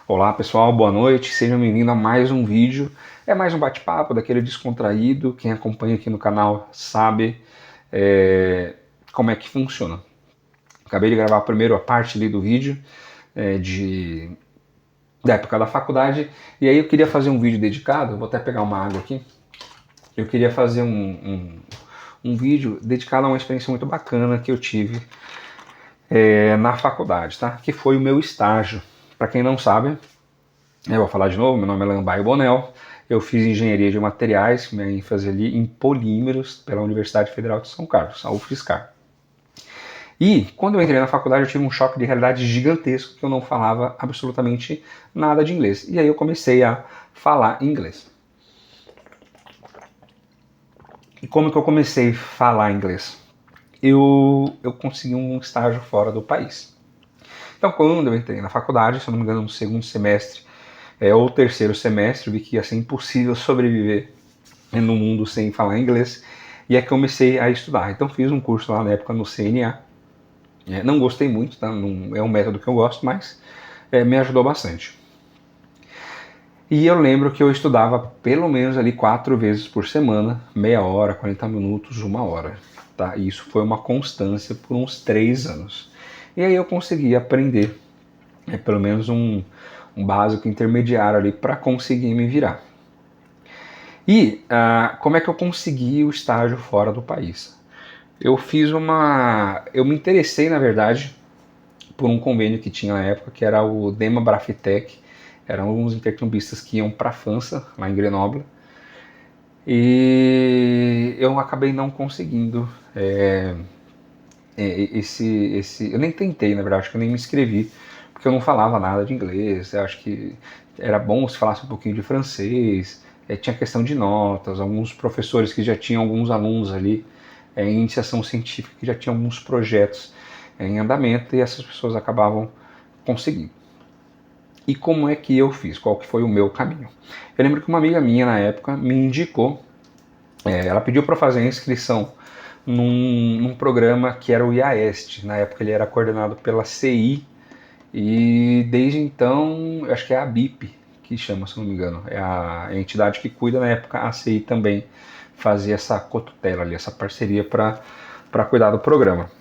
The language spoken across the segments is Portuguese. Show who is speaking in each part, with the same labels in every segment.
Speaker 1: Olá pessoal, boa noite, sejam bem-vindos a mais um vídeo. É mais um bate-papo daquele descontraído. Quem acompanha aqui no canal sabe como é que funciona. Acabei de gravar primeiro a parte ali do vídeo da época da faculdade, e aí eu queria fazer um vídeo dedicado. Vou até pegar uma água aqui. Eu queria fazer um vídeo dedicado a uma experiência muito bacana que eu tive na faculdade, tá? Que foi o meu estágio. Para quem não sabe, eu vou falar de novo, meu nome é Lambaio Bonel, eu fiz engenharia de materiais, minha ênfase ali em polímeros pela Universidade Federal de São Carlos, a UFSCar. E quando eu entrei na faculdade eu tive um choque de realidade gigantesco, que eu não falava absolutamente nada de inglês. E aí eu comecei a falar inglês. E como que eu comecei a falar inglês? Eu consegui um estágio fora do país. Então quando eu entrei na faculdade, se eu não me engano no segundo semestre, ou terceiro semestre, vi que ia ser impossível sobreviver no mundo sem falar inglês, e é que comecei a estudar. Então fiz um curso lá na época no CNA, não gostei muito, tá? Não é um método que eu gosto, mas me ajudou bastante. E eu lembro que eu estudava pelo menos ali 4 vezes por semana, meia hora, 40 minutos, 1 hora. Tá? E isso foi uma constância por uns 3 anos. E aí eu consegui aprender pelo menos um básico intermediário ali para conseguir me virar. E como é que eu consegui o estágio fora do país? Eu me interessei, na verdade, por um convênio que tinha na época, que era o Dema Brafitec. Eram alguns intercambistas que iam para a França, lá em Grenoble, e eu acabei não conseguindo eu nem tentei, na verdade, acho que eu nem me inscrevi, porque eu não falava nada de inglês. Eu acho que era bom se falasse um pouquinho de francês, tinha questão de notas, alguns professores que já tinham alguns alunos ali em iniciação científica, que já tinham alguns projetos em andamento, e essas pessoas acabavam conseguindo. E como é que eu fiz? Qual que foi o meu caminho? Eu lembro que uma amiga minha na época me indicou, ela pediu para fazer a inscrição num programa que era o IAEST. Na época ele era coordenado pela CI, e desde então, acho que é a BIP que chama, se não me engano. É a entidade que cuida. Na época a CI também fazia essa cotutela ali, essa parceria para cuidar do programa.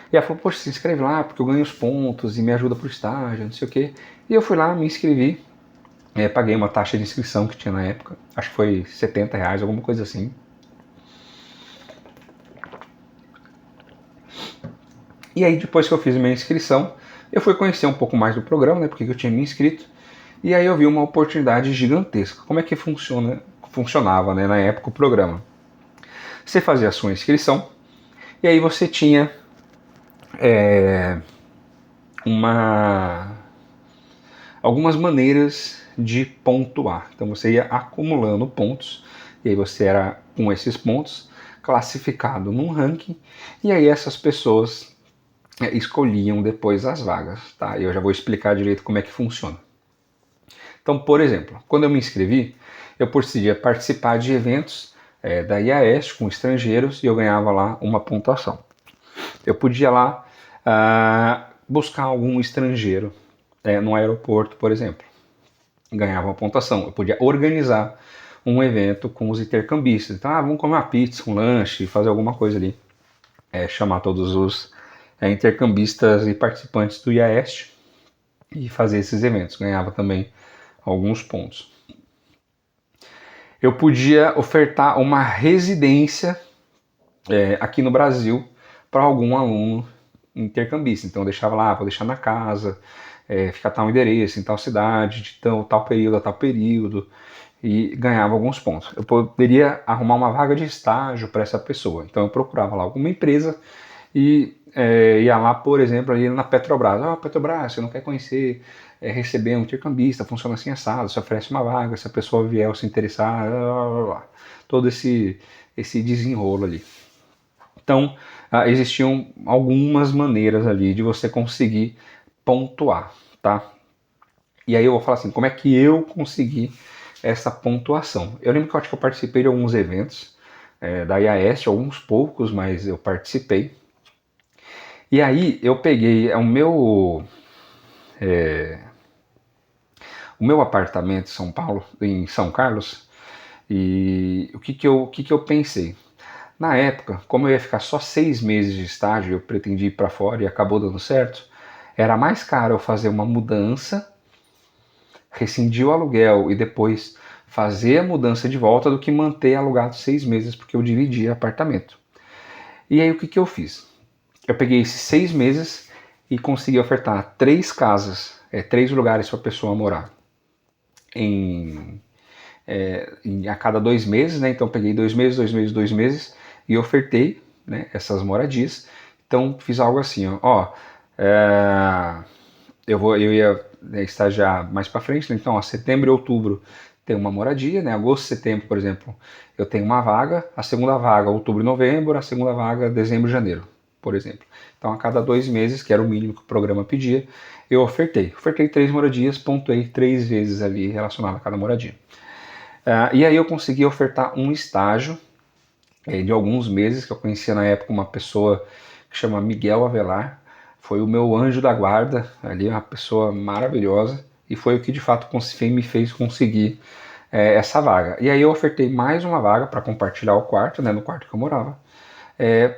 Speaker 1: E ela falou, poxa, se inscreve lá, porque eu ganho os pontos e me ajuda pro estágio, não sei o quê. E eu fui lá, me inscrevi, paguei uma taxa de inscrição que tinha na época, acho que foi R$70, alguma coisa assim. E aí depois que eu fiz minha inscrição, eu fui conhecer um pouco mais do programa, né, porque eu tinha me inscrito, e aí eu vi uma oportunidade gigantesca. Como é que funcionava, né, na época o programa? Você fazia a sua inscrição, e aí você tinha algumas maneiras de pontuar. Então você ia acumulando pontos, e aí você era, com esses pontos, classificado num ranking, e aí essas pessoas escolhiam depois as vagas. Tá? Eu já vou explicar direito como é que funciona. Então, por exemplo, quando eu me inscrevi, eu podia participar de eventos da IAEST com estrangeiros, e eu ganhava lá uma pontuação. Eu podia lá buscar algum estrangeiro no aeroporto, por exemplo, ganhava uma pontuação. Eu podia organizar um evento com os intercambistas. Então, vamos comer uma pizza, um lanche, fazer alguma coisa ali. Chamar todos os intercambistas e participantes do IAEST e fazer esses eventos. Ganhava também alguns pontos. Eu podia ofertar uma residência aqui no Brasil para algum aluno intercambista. Então eu deixava lá, vou deixar na casa, fica tal endereço, em tal cidade, de tal período a tal período, e ganhava alguns pontos. Eu poderia arrumar uma vaga de estágio para essa pessoa. Então eu procurava lá alguma empresa e ia lá, por exemplo, ali na Petrobras. Petrobras, você não quer conhecer, receber um intercambista, funciona assim assado, você oferece uma vaga, se a pessoa vier ou se interessar, todo esse desenrolo ali. Então, existiam algumas maneiras ali de você conseguir pontuar, tá? E aí eu vou falar assim, como é que eu consegui essa pontuação? Eu lembro que eu acho que eu participei de alguns eventos da IAEST, alguns poucos, mas eu participei. E aí eu peguei o meu o meu apartamento em São Paulo, em São Carlos, e o que que eu pensei? Na época, como eu ia ficar só 6 meses de estágio, eu pretendi ir para fora e acabou dando certo, era mais caro eu fazer uma mudança, rescindir o aluguel e depois fazer a mudança de volta do que manter alugado 6 meses, porque eu dividia apartamento. E aí o que que eu fiz? Eu peguei esses 6 meses e consegui ofertar 3 casas, 3 lugares para a pessoa morar em, a cada 2 meses, né? Então peguei 2 meses, 2 meses, 2 meses e ofertei, né, essas moradias. Então fiz algo assim, ó, é, eu ia, né, estagiar mais para frente, né? Então ó, setembro e outubro tem uma moradia, né? Agosto, setembro, por exemplo, eu tenho uma vaga, a segunda vaga outubro e novembro, a segunda vaga dezembro e janeiro, por exemplo. Então a cada 2 meses, que era o mínimo que o programa pedia, eu ofertei 3 moradias, pontuei 3 vezes ali relacionado a cada moradia. E aí eu consegui ofertar um estágio de alguns meses, que eu conhecia na época uma pessoa que chama Miguel Avelar, foi o meu anjo da guarda ali, uma pessoa maravilhosa, e foi o que de fato me fez conseguir essa vaga. E aí eu ofertei mais uma vaga para compartilhar o quarto, né, no quarto que eu morava,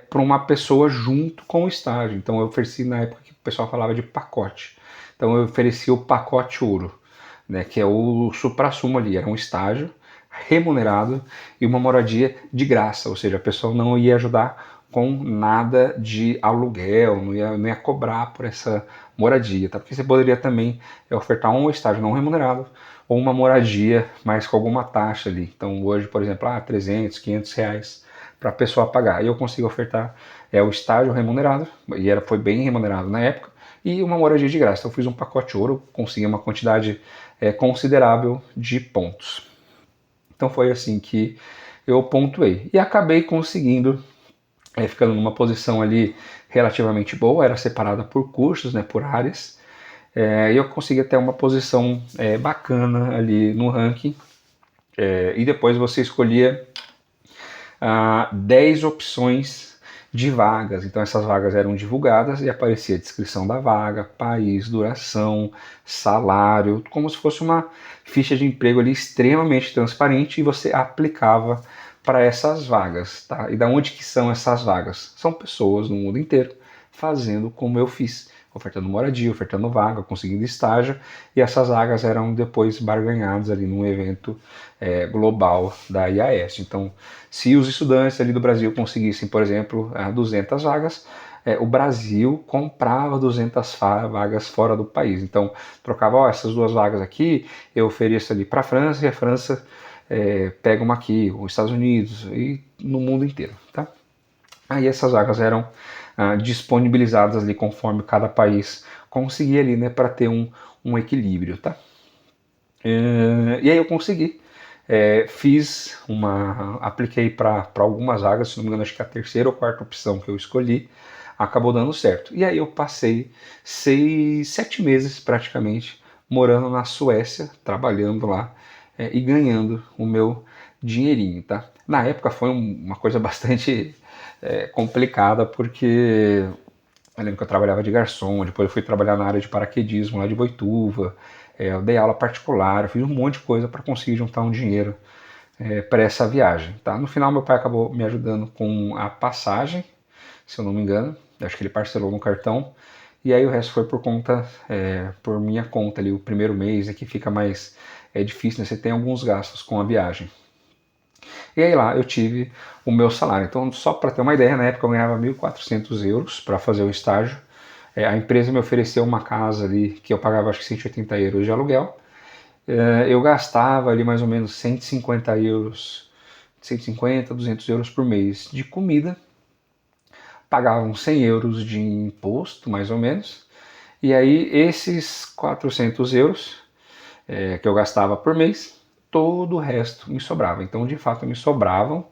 Speaker 1: para uma pessoa junto com o estágio. Então eu ofereci na época que o pessoal falava de pacote. Então eu ofereci o pacote ouro, né, que é o suprassumo ali, era um estágio remunerado e uma moradia de graça, ou seja, a pessoa não ia ajudar com nada de aluguel, não ia cobrar por essa moradia, tá? Porque você poderia também ofertar um estágio não remunerado ou uma moradia, mas com alguma taxa ali. Então hoje, por exemplo, 300, 500 reais para a pessoa pagar. E eu consegui ofertar o estágio remunerado, e foi bem remunerado na época, e uma moradia de graça. Então eu fiz um pacote ouro, consegui uma quantidade considerável de pontos. Então foi assim que eu pontuei. E acabei conseguindo, ficando numa posição ali relativamente boa, era separada por cursos, né, por áreas, e eu consegui até uma posição bacana ali no ranking. E depois você escolhia 10 opções de vagas. Então essas vagas eram divulgadas e aparecia a descrição da vaga, país, duração, salário, como se fosse uma ficha de emprego ali extremamente transparente, e você aplicava para essas vagas, tá? E da onde que são essas vagas? São pessoas no mundo inteiro fazendo como eu fiz, ofertando moradia, ofertando vaga, conseguindo estágio, e essas vagas eram depois barganhadas ali num evento global da IAS. Então, se os estudantes ali do Brasil conseguissem, por exemplo, 200 vagas, o Brasil comprava 200 vagas fora do país. Então, trocava, essas 2 vagas aqui, eu ofereço ali para a França, e a França pega uma aqui, os Estados Unidos, e no mundo inteiro, tá? Aí essas vagas eram disponibilizadas ali conforme cada país conseguia ali, né, para ter um equilíbrio, tá? E aí eu consegui. Apliquei para algumas vagas, se não me engano, acho que a terceira ou quarta opção que eu escolhi acabou dando certo. E aí eu passei 7 meses praticamente morando na Suécia, trabalhando lá e ganhando o meu dinheirinho, tá? Na época foi uma coisa bastante complicada, porque eu lembro que eu trabalhava de garçom, depois eu fui trabalhar na área de paraquedismo lá de Boituva, eu dei aula particular, eu fiz um monte de coisa para conseguir juntar um dinheiro para essa viagem. Tá? No final meu pai acabou me ajudando com a passagem, se eu não me engano, acho que ele parcelou no cartão, e aí o resto foi por minha conta ali, o primeiro mês aqui fica mais difícil, né? Você tem alguns gastos com a viagem. E aí lá eu tive o meu salário. Então, só para ter uma ideia, na época eu ganhava 1.400 euros para fazer o estágio. A empresa me ofereceu uma casa ali que eu pagava acho que 180 euros de aluguel. Eu gastava ali mais ou menos 150 euros, 150, 200 euros por mês de comida. Pagava uns 100 euros de imposto, mais ou menos. E aí esses 400 euros que eu gastava por mês, todo o resto me sobrava. Então, de fato, me sobravam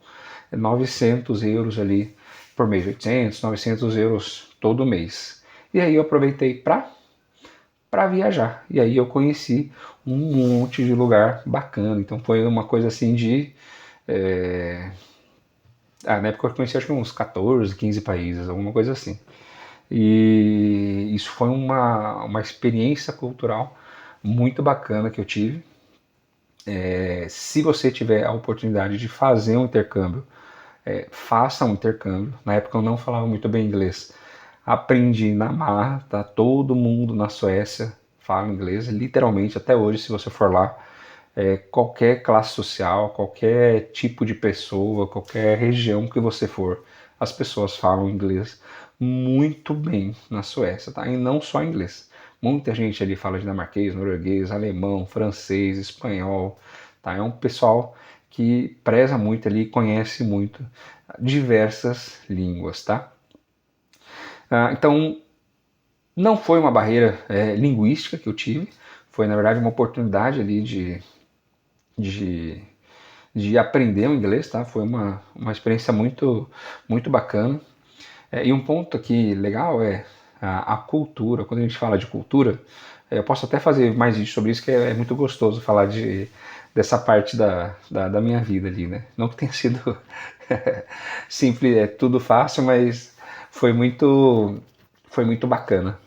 Speaker 1: 900 euros ali por mês, 800, 900 euros todo mês. E aí eu aproveitei para viajar. E aí eu conheci um monte de lugar bacana. Então foi uma coisa assim de... na época eu conheci acho que uns 14, 15 países, alguma coisa assim. E isso foi uma experiência cultural muito bacana que eu tive. Se você tiver a oportunidade de fazer um intercâmbio, faça um intercâmbio. Na época eu não falava muito bem inglês. Aprendi na marra, tá? Todo mundo na Suécia fala inglês, literalmente até hoje, se você for lá. Qualquer classe social, qualquer tipo de pessoa, qualquer região que você for, as pessoas falam inglês muito bem na Suécia, tá? E não só inglês. Muita gente ali fala dinamarquês, norueguês, alemão, francês, espanhol, tá? É um pessoal que preza muito ali, conhece muito diversas línguas, tá? Então, não foi uma barreira linguística que eu tive, foi na verdade uma oportunidade ali de, de aprender o inglês, tá? Foi uma experiência muito bacana. E um ponto aqui legal é a cultura. Quando a gente fala de cultura, eu posso até fazer mais vídeo sobre isso, que é muito gostoso falar dessa parte da minha vida ali, né? Não que tenha sido simples, tudo fácil, mas foi muito bacana.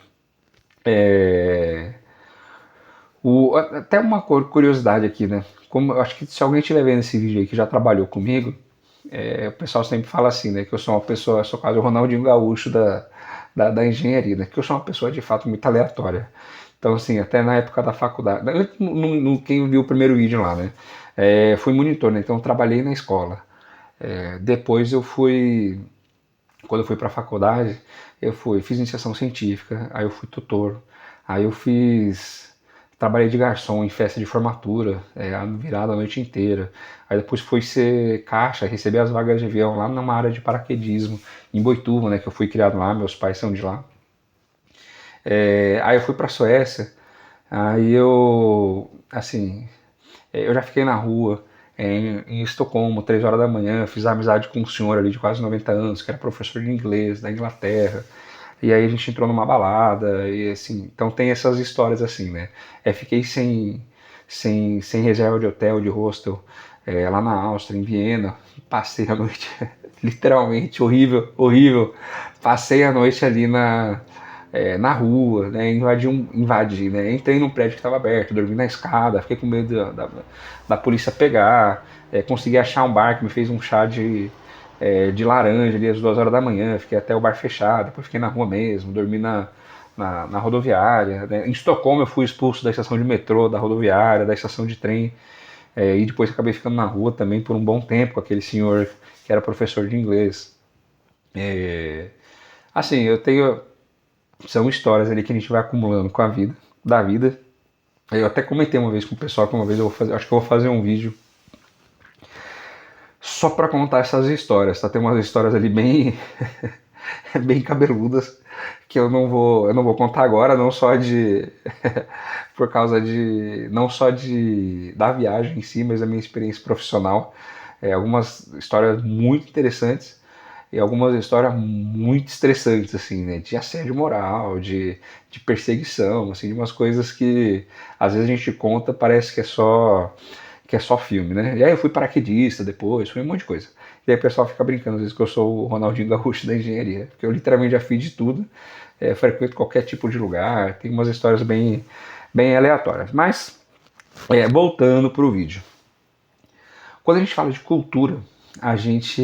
Speaker 1: Até uma curiosidade aqui, né? Como eu acho que se alguém estiver vendo esse vídeo aí que já trabalhou comigo, o pessoal sempre fala assim, né? Que eu sou uma pessoa, eu sou quase o Ronaldinho Gaúcho da engenharia, né? Que eu sou uma pessoa de fato muito aleatória. Então, assim, até na época da faculdade, quem viu o primeiro vídeo lá, né? Fui monitor, né? Então, eu trabalhei na escola. Depois quando eu fui para a faculdade, fiz iniciação científica, aí eu fui tutor, aí trabalhei de garçom em festa de formatura, virada a noite inteira. Aí depois fui ser caixa, receber as vagas de avião lá numa área de paraquedismo, em Boituva, né, que eu fui criado lá, meus pais são de lá. Aí eu fui para a Suécia, aí eu já fiquei na rua, em Estocolmo, 3 horas da manhã, fiz amizade com um senhor ali de quase 90 anos, que era professor de inglês da Inglaterra. E aí a gente entrou numa balada, e assim, então tem essas histórias assim, né? Fiquei sem reserva de hotel, de hostel, lá na Áustria, em Viena, passei a noite, literalmente, horrível, horrível. Passei a noite ali na rua, né? Invadi, né? Entrei num prédio que estava aberto, dormi na escada, fiquei com medo da polícia pegar, consegui achar um bar que me fez um chá de laranja ali às 2 horas da manhã, fiquei até o bar fechado, depois fiquei na rua mesmo, dormi na rodoviária. Né? Em Estocolmo eu fui expulso da estação de metrô, da rodoviária, da estação de trem, e depois acabei ficando na rua também por um bom tempo com aquele senhor que era professor de inglês. Assim, são histórias ali que a gente vai acumulando com a vida, da vida. Eu até comentei uma vez com o pessoal que uma vez acho que eu vou fazer um vídeo só para contar essas histórias, tá? Tem umas histórias ali bem bem cabeludas que eu não vou contar agora, não só por causa não só da viagem em si, mas da minha experiência profissional. Algumas histórias muito interessantes e algumas histórias muito estressantes, assim, né? De assédio moral, de perseguição, assim, de umas coisas que às vezes a gente conta, parece que é só filme, né? E aí eu fui paraquedista depois, foi um monte de coisa. E aí o pessoal fica brincando às vezes que eu sou o Ronaldinho Gaúcho da engenharia, porque eu literalmente já fiz de tudo, frequento qualquer tipo de lugar, tem umas histórias bem aleatórias. Mas, voltando pro vídeo. Quando a gente fala de cultura, a gente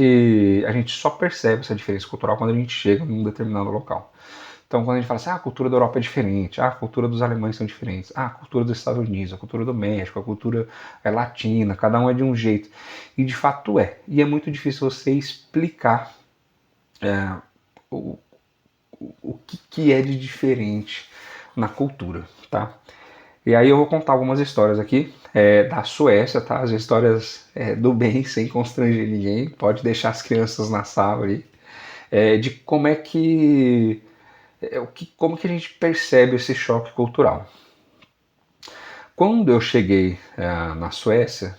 Speaker 1: só percebe essa diferença cultural quando a gente chega num determinado local. Então, quando a gente fala assim, a cultura da Europa é diferente, a cultura dos alemães são diferentes, a cultura dos Estados Unidos, a cultura do México, a cultura latina, cada um é de um jeito. E de fato é. E é muito difícil você explicar o, o que é de diferente na cultura, tá? E aí eu vou contar algumas histórias aqui da Suécia, tá? As histórias do bem, sem constranger ninguém. Pode deixar as crianças na sala ali. De como que a gente percebe esse choque cultural. Quando eu cheguei na Suécia,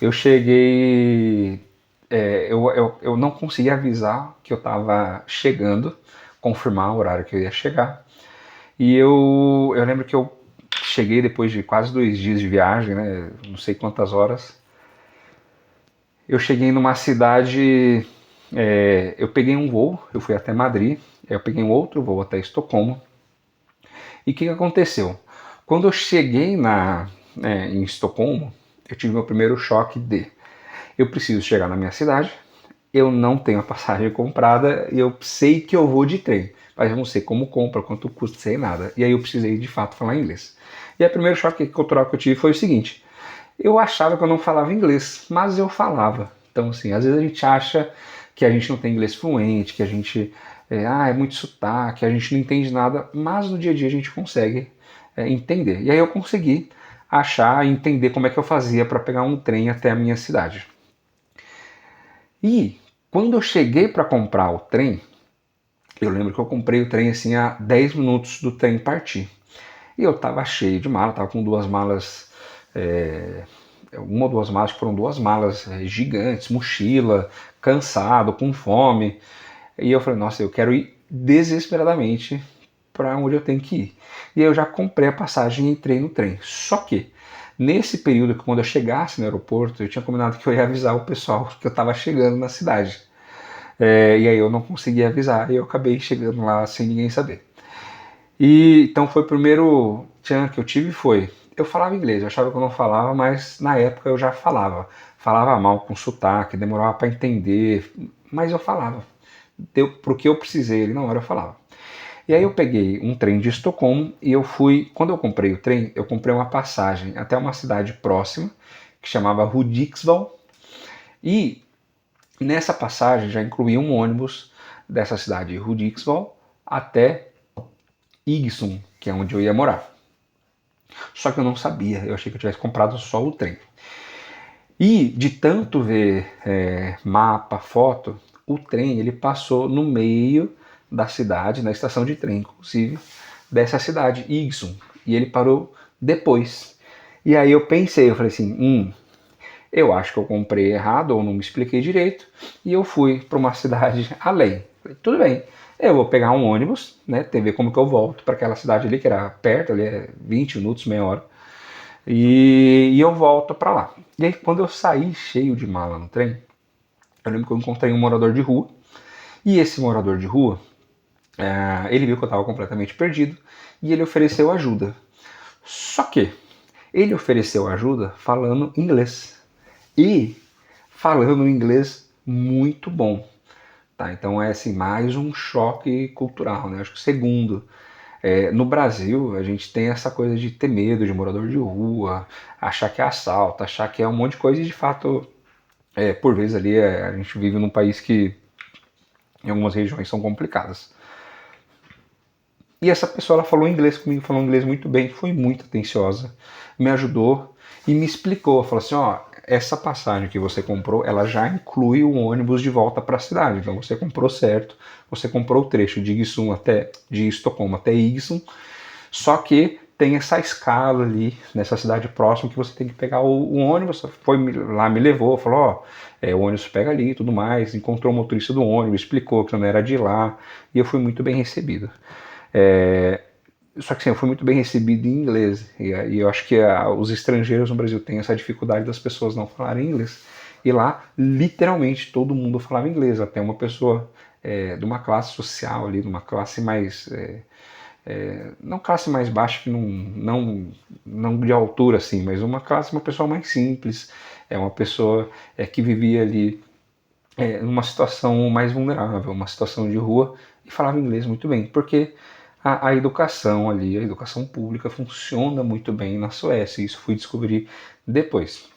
Speaker 1: eu cheguei. Eu não consegui avisar que eu estava chegando, confirmar o horário que eu ia chegar. E eu lembro que eu cheguei depois de quase 2 dias de viagem, né? Não sei quantas horas. Eu cheguei numa cidade. Eu peguei um voo, eu fui até Madrid, eu peguei um outro voo até Estocolmo. E o que aconteceu? Quando eu cheguei em Estocolmo, eu tive meu primeiro choque de eu preciso chegar na minha cidade, eu não tenho a passagem comprada e eu sei que eu vou de trem, mas eu não sei como compra, quanto custa, sei nada. E aí eu precisei de fato falar inglês. E aí o primeiro choque cultural que eu tive foi o seguinte: eu achava que eu não falava inglês, mas eu falava. Então, assim, às vezes a gente acha que a gente não tem inglês fluente, que a gente é muito sotaque, a gente não entende nada, mas no dia a dia a gente consegue entender. E aí eu consegui achar e entender como é que eu fazia para pegar um trem até a minha cidade. E quando eu cheguei para comprar o trem, eu lembro que eu comprei o trem assim a 10 minutos do trem partir. E eu tava cheio de mala, tava com duas malas, uma ou duas malas, que foram duas malas gigantes, mochila, cansado, com fome. E eu falei, nossa, eu quero ir desesperadamente para onde eu tenho que ir. E aí eu já comprei a passagem e entrei no trem. Só que, nesse período, quando eu chegasse no aeroporto, eu tinha combinado que eu ia avisar o pessoal que eu estava chegando na cidade. E aí eu não consegui avisar e eu acabei chegando lá sem ninguém saber. E então foi o primeiro tchan que eu tive foi. Eu falava inglês, eu achava que eu não falava, mas na época eu já falava. Falava mal com sotaque, demorava para entender, mas eu falava. Deu pro que eu precisei ali na hora eu falava. E aí eu peguei um trem de Estocolmo e eu fui. Quando eu comprei o trem, eu comprei uma passagem até uma cidade próxima que chamava Hudiksvall. E nessa passagem já incluía um ônibus dessa cidade de Hudiksvall até Iggesund, que é onde eu ia morar. Só que eu não sabia, eu achei que eu tivesse comprado só o trem. E de tanto ver mapa, foto, o trem ele passou no meio da cidade, na estação de trem, inclusive, dessa cidade, Iggesund. E ele parou depois. E aí eu pensei, eu falei assim, eu acho que eu comprei errado ou não me expliquei direito, e eu fui para uma cidade além. Falei, tudo bem, eu vou pegar um ônibus, né, ver como que eu volto para aquela cidade ali, que era perto, ali é 20 minutos, meia hora, e eu volto para lá. E aí quando eu saí cheio de mala no trem, eu lembro que eu encontrei um morador de rua, e esse morador de rua, ele viu que eu estava completamente perdido, e ele ofereceu ajuda. Só que ele ofereceu ajuda falando inglês. E falando inglês muito bom. Tá? Então é assim, mais um choque cultural. Né? Acho que o segundo, no Brasil a gente tem essa coisa de ter medo de morador de rua, achar que é assalto, achar que é um monte de coisa e de fato, por vezes ali a gente vive num país que em algumas regiões são complicadas. E essa pessoa ela falou inglês comigo, falou inglês muito bem, foi muito atenciosa, me ajudou e me explicou, falou assim, ó, essa passagem que você comprou, ela já inclui o ônibus de volta para a cidade, então você comprou certo, você comprou o trecho de Estocolmo até Iggesund, só que tem essa escala ali nessa cidade próxima que você tem que pegar o ônibus, foi lá, me levou, falou, ó, o ônibus pega ali e tudo mais, encontrou o motorista do ônibus, explicou que não era de lá, e eu fui muito bem recebido. Só que assim, eu fui muito bem recebido em inglês. E eu acho que os estrangeiros no Brasil têm essa dificuldade das pessoas não falarem inglês. E lá, literalmente, todo mundo falava inglês. Até uma pessoa de uma classe social ali, de uma classe mais... não classe mais baixa, que não de altura assim, mas uma pessoa mais simples. Uma pessoa que vivia ali numa situação mais vulnerável, uma situação de rua, e falava inglês muito bem. Porque a educação ali, a educação pública funciona muito bem na Suécia, isso fui descobrir depois.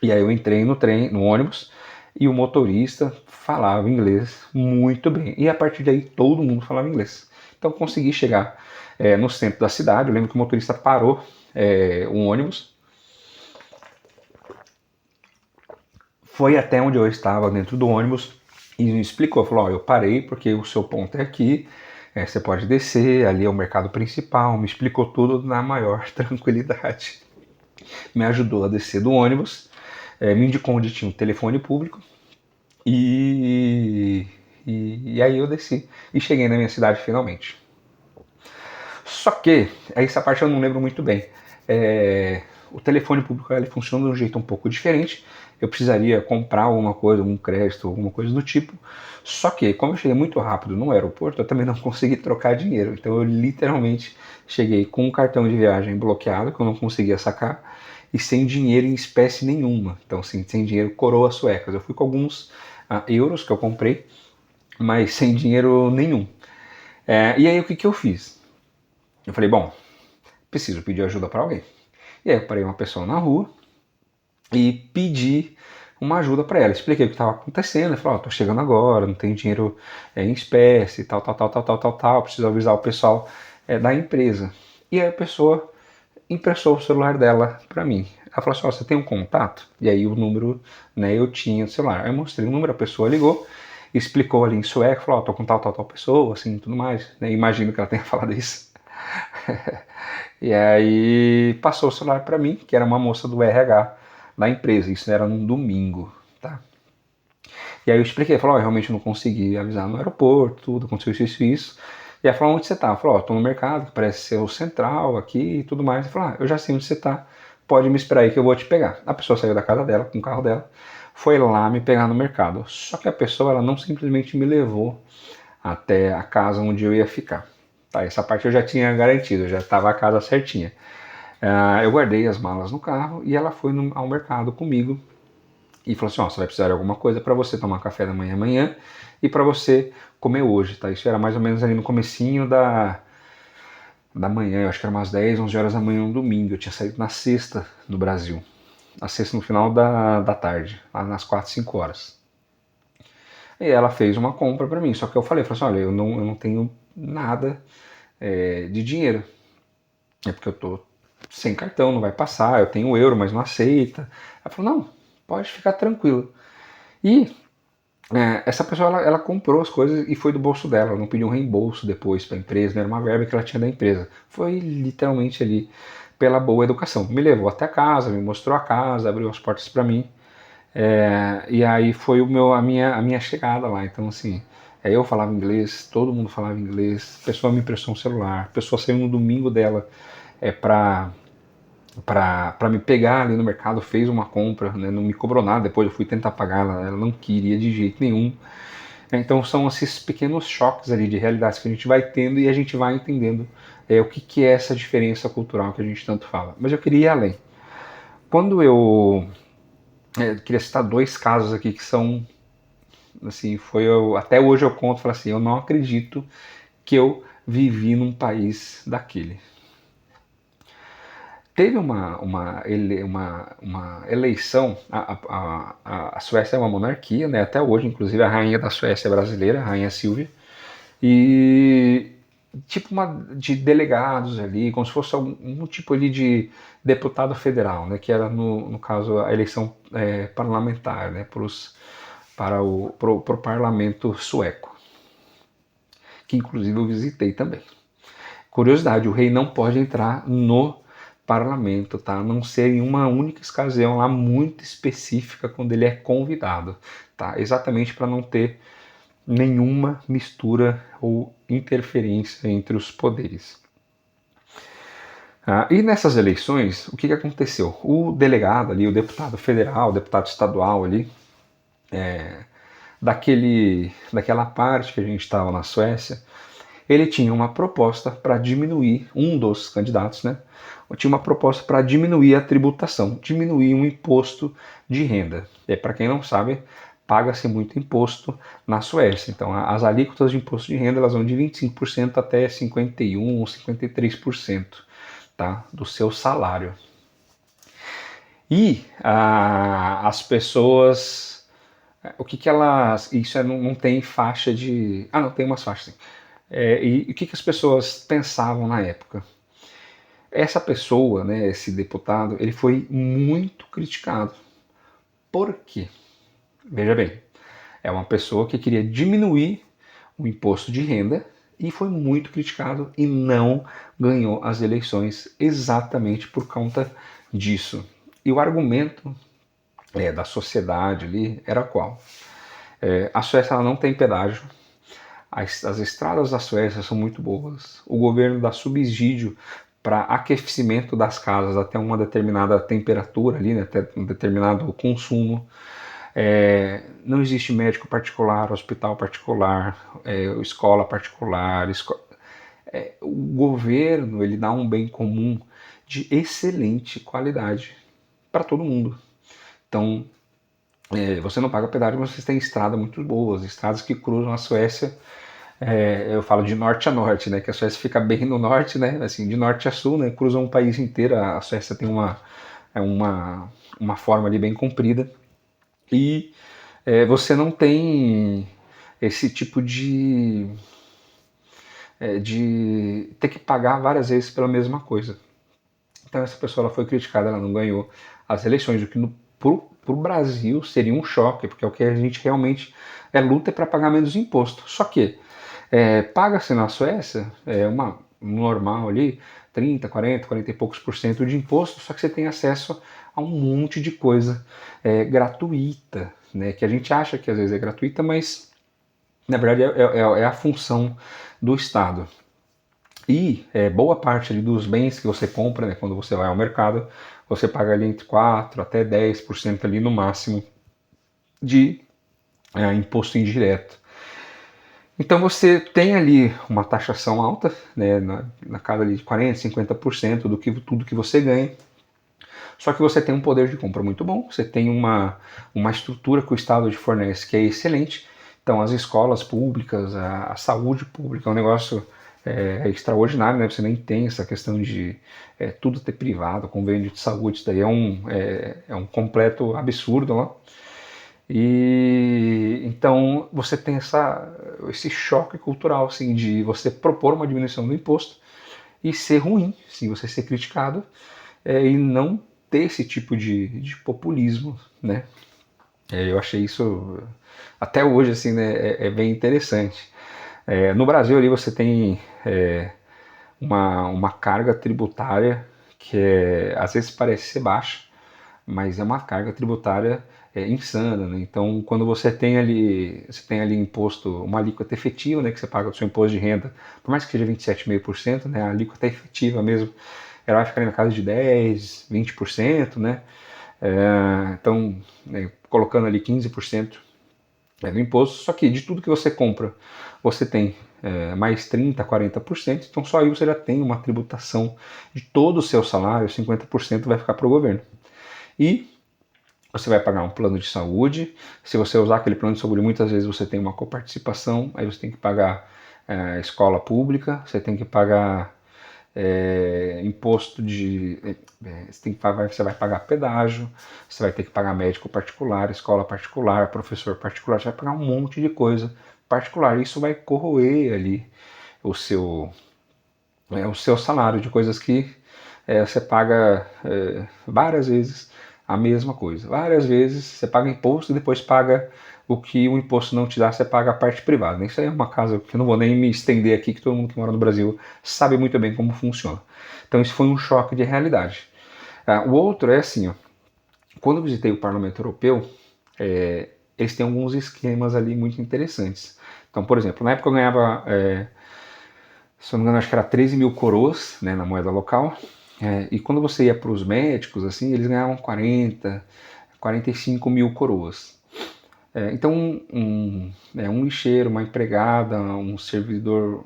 Speaker 1: E aí eu entrei no trem, no ônibus, e o motorista falava inglês muito bem. E a partir daí todo mundo falava inglês. Então consegui chegar no centro da cidade, eu lembro que o motorista parou um ônibus, foi até onde eu estava dentro do ônibus e me explicou, falou, eu parei porque o seu ponto é aqui, você pode descer, ali é o mercado principal, me explicou tudo na maior tranquilidade. Me ajudou a descer do ônibus, me indicou onde tinha um telefone público e aí eu desci e cheguei na minha cidade finalmente. Só que, essa parte eu não lembro muito bem, O telefone público ele funciona de um jeito um pouco diferente. Eu precisaria comprar alguma coisa, algum crédito, alguma coisa do tipo. Só que, como eu cheguei muito rápido no aeroporto, eu também não consegui trocar dinheiro. Então eu literalmente cheguei com um cartão de viagem bloqueado, que eu não conseguia sacar, e sem dinheiro em espécie nenhuma. Então, assim, sem dinheiro coroas suecas. Eu fui com alguns euros que eu comprei, mas sem dinheiro nenhum. E aí o que eu fiz? Eu falei, bom, preciso pedir ajuda para alguém. E aí eu parei uma pessoa na rua e pedi uma ajuda para ela. Expliquei o que estava acontecendo. Eu falei, tô chegando agora, não tenho dinheiro em espécie, tal, preciso avisar o pessoal da empresa. E aí a pessoa emprestou o celular dela para mim. Ela falou assim, você tem um contato? E aí o número, né, eu tinha o celular. Aí eu mostrei o número, a pessoa ligou, explicou ali em sueco, falou, tô com tal pessoa, assim, tudo mais. Né? Imagino que ela tenha falado isso. E aí passou o celular para mim, que era uma moça do RH da empresa. Isso era num domingo, tá? E aí eu expliquei, falou, realmente não consegui avisar no aeroporto, tudo, aconteceu isso. E ela falou, onde você tá? Falou, tô no mercado, que parece ser o central aqui e tudo mais. Eu falei, eu já sei onde você tá, pode me esperar aí que eu vou te pegar. A pessoa saiu da casa dela, com o carro dela, foi lá me pegar no mercado. Só que a pessoa, ela não simplesmente me levou até a casa onde eu ia ficar. Tá, essa parte eu já tinha garantido, já estava a casa certinha. Eu guardei as malas no carro e ela foi ao mercado comigo e falou assim, você vai precisar de alguma coisa para você tomar café da manhã amanhã e para você comer hoje, tá? Isso era mais ou menos ali no comecinho da manhã, eu acho que era umas 10, 11 horas da manhã, um domingo. Eu tinha saído na sexta no Brasil, na sexta no final da tarde, lá nas 4, 5 horas. E ela fez uma compra para mim, só que eu falei assim, olha, eu não tenho nada de dinheiro, é porque eu tô sem cartão, não vai passar, eu tenho euro, mas não aceita. Ela falou, não, pode ficar tranquilo. E essa pessoa, ela comprou as coisas e foi do bolso dela, ela não pediu um reembolso depois para a empresa, não era uma verba que ela tinha da empresa. Foi literalmente ali pela boa educação. Me levou até a casa, me mostrou a casa, abriu as portas para mim. E aí foi a minha chegada lá. Então, assim, eu falava inglês, todo mundo falava inglês, a pessoa me emprestou um celular, a pessoa saiu no domingo dela para me pegar ali no mercado, fez uma compra, né, não me cobrou nada, depois eu fui tentar pagar, ela não queria de jeito nenhum. Então são esses pequenos choques ali de realidades que a gente vai tendo e a gente vai entendendo o que é essa diferença cultural que a gente tanto fala. Mas eu queria ir além. Quando eu queria citar dois casos aqui que são, assim, até hoje eu conto, falo assim, eu não acredito que eu vivi num país daquele. Teve uma eleição, a Suécia é uma monarquia, né? Até hoje, inclusive, a rainha da Suécia é brasileira, a rainha Silvia, e tipo de delegados ali, como se fosse um tipo ali de deputado federal, né? Que era, no caso, a eleição parlamentar, né? Pro parlamento sueco, que inclusive eu visitei também. Curiosidade, o rei não pode entrar no parlamento, tá? A não ser em uma única ocasião lá muito específica quando ele é convidado, tá? Exatamente para não ter nenhuma mistura ou interferência entre os poderes. E nessas eleições, o que aconteceu? O delegado ali, o deputado federal, o deputado estadual ali, daquela parte que a gente estava na Suécia, ele tinha uma proposta para diminuir, um dos candidatos, né? Tinha uma proposta para diminuir a tributação, diminuir um imposto de renda. E para quem não sabe, paga-se muito imposto na Suécia. Então as alíquotas de imposto de renda elas vão de 25% até 51% ou 53%, tá? Do seu salário. E as pessoas, o que elas, isso não tem faixa de, não, tem umas faixas sim. E o que as pessoas pensavam na época? Essa pessoa, né, esse deputado, ele foi muito criticado. Por quê? Veja bem, é uma pessoa que queria diminuir o imposto de renda e foi muito criticado e não ganhou as eleições exatamente por conta disso. E o argumento da sociedade ali era qual? A Suécia ela não tem pedágio, as estradas da Suécia são muito boas, o governo dá subsídio para aquecimento das casas até uma determinada temperatura ali, né, até um determinado consumo. Não existe médico particular, hospital particular, escola particular. O governo ele dá um bem comum de excelente qualidade para todo mundo. Então, você não paga pedágio, mas você tem estradas muito boas, estradas que cruzam a Suécia. Eu falo de norte a norte, né? Que a Suécia fica bem no norte, né? Assim, de norte a sul, né? Cruzam um país inteiro. A Suécia tem uma forma ali bem comprida. E você não tem esse tipo de ter que pagar várias vezes pela mesma coisa. Então essa pessoa ela foi criticada, ela não ganhou as eleições, o que para o Brasil seria um choque, porque é o que a gente realmente luta para pagar menos imposto. Só que paga-se na Suécia uma normal ali, 30, 40, 40 e poucos por cento de imposto, só que você tem acesso a um monte de coisa gratuita, né, que a gente acha que às vezes é gratuita, mas na verdade é a função do Estado. E boa parte ali dos bens que você compra, né, quando você vai ao mercado, você paga ali entre 4 até 10% ali no máximo de imposto indireto. Então você tem ali uma taxação alta, né, na casa ali de 40, 50% do que tudo que você ganha. Só que você tem um poder de compra muito bom, você tem uma estrutura que o Estado te fornece que é excelente. Então as escolas públicas, a saúde pública é um negócio extraordinário, né? Você nem tem essa questão de tudo ter privado, convênio de saúde, isso daí é um completo absurdo lá. E então você tem esse choque cultural assim, de você propor uma diminuição do imposto e ser ruim, sim, você ser criticado e não ter esse tipo de populismo, né? Eu achei isso até hoje assim, né, é bem interessante. No Brasil ali você tem uma carga tributária que às vezes parece ser baixa, mas é uma carga tributária insana, né? Então, quando você tem ali imposto, uma alíquota efetiva, né, que você paga do seu imposto de renda, por mais que seja 27,5%, né, a alíquota efetiva mesmo, ela vai ficar na casa de 10, 20%, né? Então, colocando ali 15% do imposto, só que de tudo que você compra, você tem mais 30, 40%, então só aí você já tem uma tributação de todo o seu salário, 50% vai ficar para o governo. E você vai pagar um plano de saúde. Se você usar aquele plano de saúde, muitas vezes você tem uma coparticipação, aí você tem que pagar escola pública, você tem que pagar imposto de. Você vai pagar pedágio, você vai ter que pagar médico particular, escola particular, professor particular, você vai pagar um monte de coisa particular. Isso vai corroer ali o seu salário de coisas que você paga várias vezes a mesma coisa. Várias vezes você paga imposto e depois paga o que o imposto não te dá, você paga a parte privada. Isso aí é uma casa que eu não vou nem me estender aqui, que todo mundo que mora no Brasil sabe muito bem como funciona. Então isso foi um choque de realidade. O outro é assim, ó, quando eu visitei o Parlamento Europeu, eles têm alguns esquemas ali muito interessantes. Então, por exemplo, na época eu ganhava se não me engano, acho que era 13 mil coroas, né, na moeda local. E quando você ia para os médicos, assim, eles ganhavam 40, 45 mil coroas. Então, um lixeiro, uma empregada, um servidor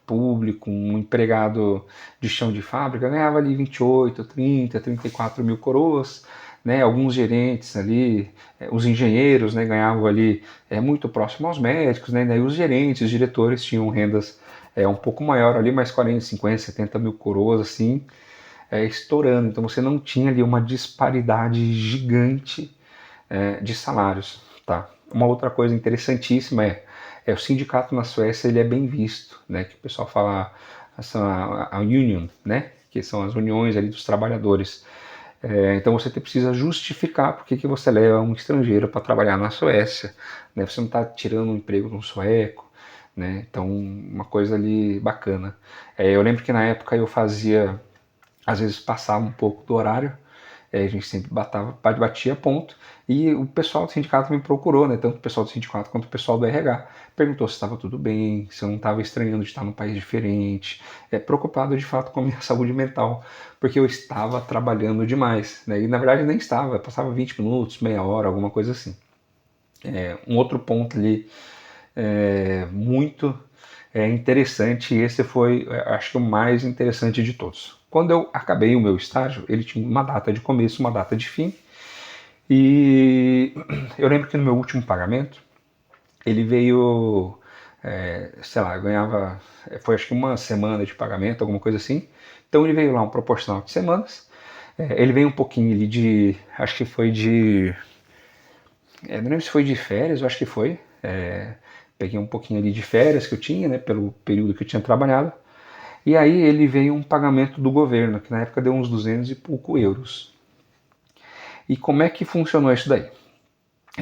Speaker 1: público, um empregado de chão de fábrica ganhava ali 28, 30, 34 mil coroas. Né, alguns gerentes ali, os engenheiros, né, ganhavam ali muito próximo aos médicos, né, daí os gerentes, os diretores tinham rendas um pouco maior ali, mais 40, 50, 70 mil coroas assim, estourando. Então você não tinha ali uma disparidade gigante de salários. Tá? Uma outra coisa interessantíssima o sindicato na Suécia ele é bem visto, né, que o pessoal fala a union, né, que são as uniões ali dos trabalhadores. Então você precisa justificar por que você leva um estrangeiro para trabalhar na Suécia, né? Você não está tirando um emprego de um sueco, né? Então uma coisa ali bacana. Eu lembro que na época eu fazia, às vezes passava um pouco do horário, a gente sempre batia ponto, e o pessoal do sindicato me procurou, né, tanto o pessoal do sindicato quanto o pessoal do RH, perguntou se estava tudo bem, se eu não estava estranhando de estar num país diferente, preocupado de fato com a minha saúde mental, porque eu estava trabalhando demais, né, e na verdade nem estava, passava 20 minutos, meia hora, alguma coisa assim. Um outro ponto ali muito interessante, e esse foi, acho que o mais interessante de todos. Quando eu acabei o meu estágio, ele tinha uma data de começo, uma data de fim, e eu lembro que no meu último pagamento, ele veio, sei lá, eu ganhava, foi acho que uma semana de pagamento, alguma coisa assim, então ele veio lá um proporcional de semanas, ele veio um pouquinho ali de, acho que foi de, não lembro se foi de férias, eu acho que foi, peguei um pouquinho ali de férias que eu tinha, né, pelo período que eu tinha trabalhado, e aí ele veio um pagamento do governo, que na época deu uns 200 e pouco euros. E como é que funcionou isso daí?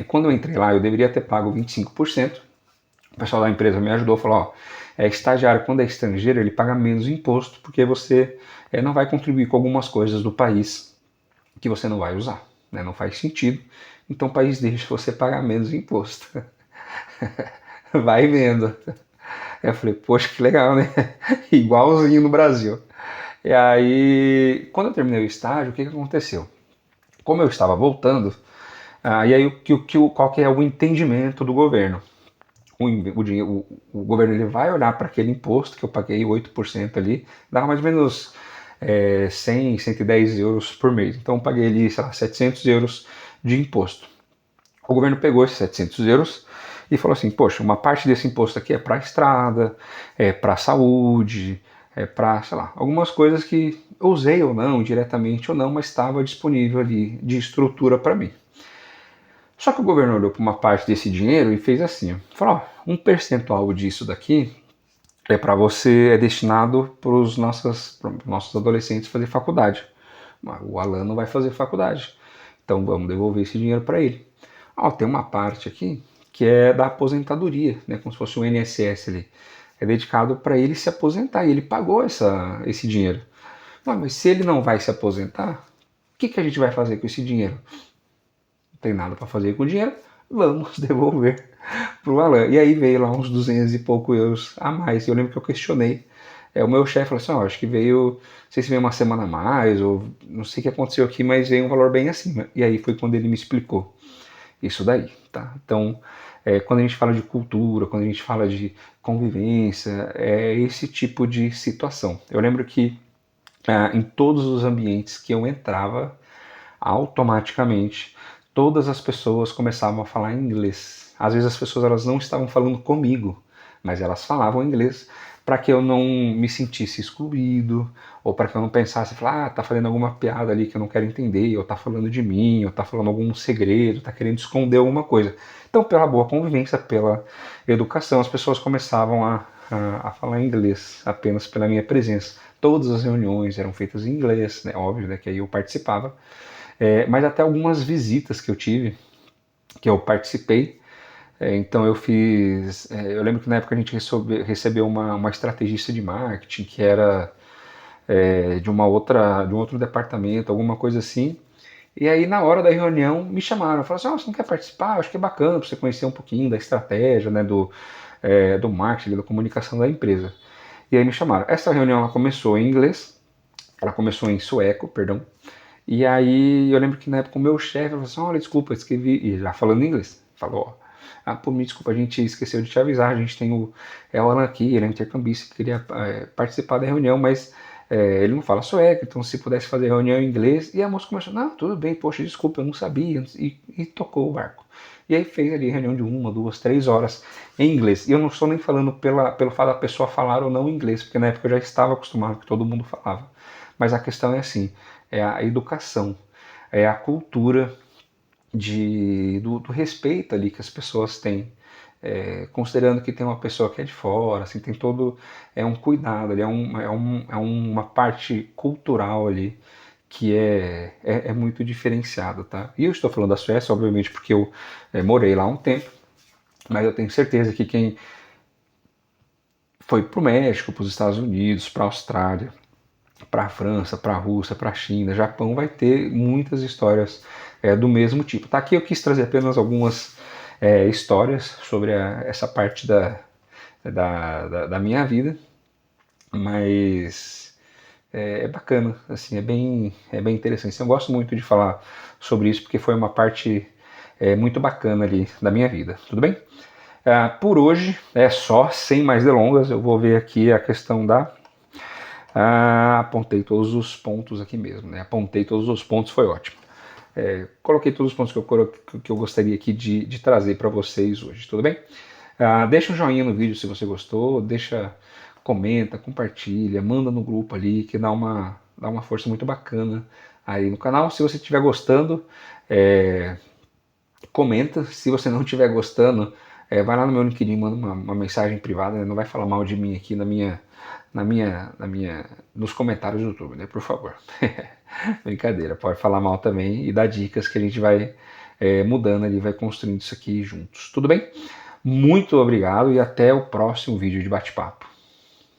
Speaker 1: Quando eu entrei lá, eu deveria ter pago 25%. O pessoal da empresa me ajudou, falou, ó, estagiário, quando é estrangeiro, ele paga menos imposto, porque você não vai contribuir com algumas coisas do país que você não vai usar, né? Não faz sentido. Então o país deixa você pagar menos imposto. Vai vendo. Eu falei, poxa, que legal, né? Igualzinho no Brasil. E aí, quando eu terminei o estágio, o que aconteceu? Como eu estava voltando, e aí qual que é o entendimento do governo? O governo ele vai olhar para aquele imposto que eu paguei 8% ali, dá mais ou menos 100, 110 euros por mês. Então eu paguei ali, sei lá, 700 euros de imposto. O governo pegou esses 700 euros e falou assim, poxa, uma parte desse imposto aqui é para a estrada, é para a saúde, é para, sei lá, algumas coisas que eu usei ou não, diretamente ou não, mas estava disponível ali de estrutura para mim. Só que o governo olhou para uma parte desse dinheiro e fez assim, falou, ó, um percentual disso daqui é para você, é destinado para os nossos adolescentes fazer faculdade. O Alan não vai fazer faculdade, então vamos devolver esse dinheiro para ele. Ó, tem uma parte aqui que é da aposentadoria, né, como se fosse o INSS ali. É dedicado para ele se aposentar e ele pagou esse dinheiro. Não, mas se ele não vai se aposentar, o que a gente vai fazer com esse dinheiro? Não tem nada para fazer com o dinheiro, vamos devolver pro Alan. E aí veio lá uns 200 e pouco euros a mais. Eu lembro que eu questionei. O meu chefe falou assim, acho que veio, não sei se veio uma semana a mais, ou não sei o que aconteceu aqui, mas veio um valor bem acima. E aí foi quando ele me explicou isso daí, tá? Então, quando a gente fala de cultura, quando a gente fala de convivência, é esse tipo de situação. Eu lembro que em todos os ambientes que eu entrava, automaticamente todas as pessoas começavam a falar inglês. Às vezes as pessoas elas não estavam falando comigo, mas elas falavam inglês para que eu não me sentisse excluído, ou para que eu não pensasse, tá fazendo alguma piada ali que eu não quero entender, ou tá falando de mim, ou tá falando algum segredo, tá querendo esconder alguma coisa. Então, pela boa convivência, pela educação, as pessoas começavam a falar inglês apenas pela minha presença. Todas as reuniões eram feitas em inglês, né? Óbvio, né, que aí eu participava, mas até algumas visitas que eu tive, que eu participei, então eu fiz. Eu lembro que na época a gente recebeu uma estrategista de marketing que era de um outro departamento, alguma coisa assim. E aí na hora da reunião me chamaram, falaram assim, você não quer participar? Acho que é bacana para você conhecer um pouquinho da estratégia, né, do marketing, da comunicação da empresa. E aí me chamaram. Essa reunião ela começou em inglês, ela começou em sueco, perdão. E aí eu lembro que na época o meu chefe falou assim, olha, desculpa, escrevi, e já falando inglês, falou, pô, me desculpa, a gente esqueceu de te avisar, a gente tem o Alan aqui, ele é intercambista, que queria participar da reunião, mas ele não fala sueco, então se pudesse fazer reunião em inglês, e a moça começou, não, tudo bem, poxa, desculpa, eu não sabia, e tocou o barco. E aí fez ali reunião de 1, 2, 3 horas em inglês. E eu não estou nem falando pelo fato da pessoa falar ou não inglês, porque na época eu já estava acostumado que todo mundo falava. Mas a questão é assim, é a educação, é a cultura do respeito ali que as pessoas têm. Considerando que tem uma pessoa que é de fora, assim, tem todo um cuidado ali, é uma parte cultural ali que é muito diferenciado, tá? E eu estou falando da Suécia, obviamente, porque eu morei lá um tempo, mas eu tenho certeza que quem foi para o México, para os Estados Unidos, para a Austrália, para a França, para a Rússia, para a China, Japão, vai ter muitas histórias do mesmo tipo. Tá, aqui eu quis trazer apenas algumas histórias sobre essa parte da minha vida, mas é bacana, assim, é bem interessante. Eu gosto muito de falar sobre isso porque foi uma parte muito bacana ali da minha vida. Tudo bem? Por hoje é só, sem mais delongas. Eu vou ver aqui a questão da. Apontei todos os pontos aqui mesmo, né? Apontei todos os pontos, foi ótimo. Coloquei todos os pontos que eu gostaria aqui de trazer para vocês hoje, tudo bem? Deixa um joinha no vídeo se você gostou, comenta, compartilha, manda no grupo ali, que dá uma força muito bacana aí no canal. Se você estiver gostando, comenta. Se você não estiver gostando, vai lá no meu LinkedIn, manda uma mensagem privada, né? Não vai falar mal de mim aqui nos comentários do YouTube, né? Por favor. Brincadeira, pode falar mal também e dar dicas que a gente vai mudando ali, vai construindo isso aqui juntos. Tudo bem? Muito obrigado e até o próximo vídeo de bate-papo.